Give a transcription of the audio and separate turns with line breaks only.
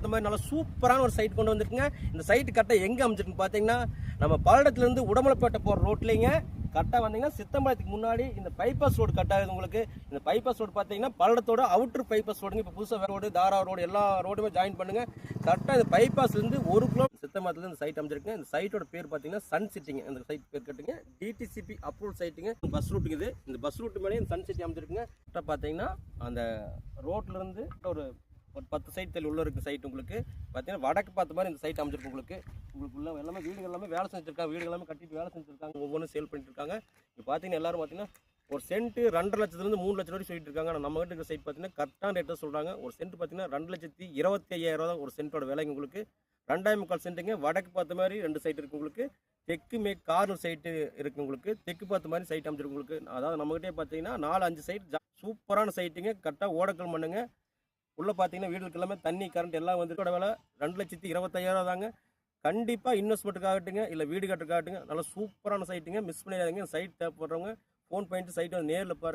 பார்த்த மாதிரி நல்லா சூப்பரான ஒரு சைட் கொண்டு வந்துருக்குங்க. இந்த சைட்டு கரெக்டாக எங்கே அமைச்சிருக்குன்னு பார்த்தீங்கன்னா நம்ம பல்லடத்துலேருந்து உடமலைப்பேட்டை போகிற ரோட்லேங்க கரெக்டாக வந்தீங்கன்னா சித்தம்பாளையத்துக்கு முன்னாடி இந்த பைபாஸ் ரோடு கட் ஆகுது உங்களுக்கு. இந்த பைபாஸ் ரோடு பார்த்தீங்கன்னா பல்லடத்தோட அவுட்டர் பைபாஸ் ரோடுங்க. இப்போ புதுசாக ரோடு தாரா ரோடு எல்லா ரோடுமே ஜாயின் பண்ணுங்க. கரெக்டாக இந்த பைபாஸ்லேருந்து 1 கிலோ சித்தம்பாளையத்துல இந்த சைட் அமைச்சிருக்குங்க. இந்த சைட்டோட பேர் பார்த்தீங்கன்னா சன் சிட்டிங்க. அந்த சைட் பேர் கேட்டுங்க டிடிசிபி அப்ரூவல் சைட்டுங்க. பஸ் ரூட்டுக்குது. இந்த பஸ் ரூட்டு மேலே இந்த சன் சிட்டி அமைச்சிருக்குங்க. கரெக்டாக பார்த்தீங்கன்னா அந்த ரோட்லேருந்து ஒரு 10 சைட் தள்ளி உள்ள இருக்க சைட் உங்களுக்கு பார்த்தீங்கன்னா வடக்கு பார்த்த மாதிரி இந்த சைட் அமைச்சிருக்கு உங்களுக்கு. உள்ள எல்லாமே வீடுகள் எல்லாமே வேலை செஞ்சுருக்காங்க. வீடுகள் எல்லாமே கட்டிட்டு வேலை செஞ்சுருக்காங்க. ஒவ்வொன்றும் சேல் பண்ணிட்டு இருக்காங்க. இப்போ பார்த்தீங்கன்னா எல்லாரும் பார்த்தீங்கன்னா ஒரு சென்ட் 2.5 லட்சத்துலேருந்து 3 லட்சம் வரைக்கும் சொல்லிட்டு இருக்காங்க. நம்ம கிட்ட இருக்கிற சைட் பார்த்தீங்கன்னா கரெக்டான ரேட்டாக சொல்கிறாங்க. ஒரு சென்ட் பார்த்தீங்கன்னா 2,25,000 தான் ஒரு சென்ட்டோட விலைங்க உங்களுக்கு. 2.25 சென்ட்டுங்க. வடக்கு பார்த்த மாதிரி 2 சைட் இருக்குது உங்களுக்கு. தெற்கு மேற்கு கார்னர் சைட்டு இருக்குது உங்களுக்கு. தெற்கு பார்த்த மாதிரி சைட் அமைச்சிருக்கு உங்களுக்கு. அதாவது நம்மகிட்டே பார்த்தீங்கன்னா 4-5 சைட் சூப்பரான சைட்டுங்க. கரெக்டாக ஓடக்கல் மண்ணுங்க. உள்ளே பார்த்தீங்கன்னா வீடுகளுக்கு எல்லாமே தண்ணி கரண்ட் எல்லாம் வந்து விலை 2,25,000 தாங்க. கண்டிப்பாக இன்வெஸ்ட்மெண்ட்டுக்காகட்டுங்க இல்லை வீடு கட்டுறதுக்காகட்டுங்க நல்லா சூப்பரான சைட்டுங்க. மிஸ் பண்ணிடாதீங்க. சைட் தேவைப்படுறவங்க ஃபோன் பண்ணிட்டு சைட்டை நேரில் பாருங்கள்.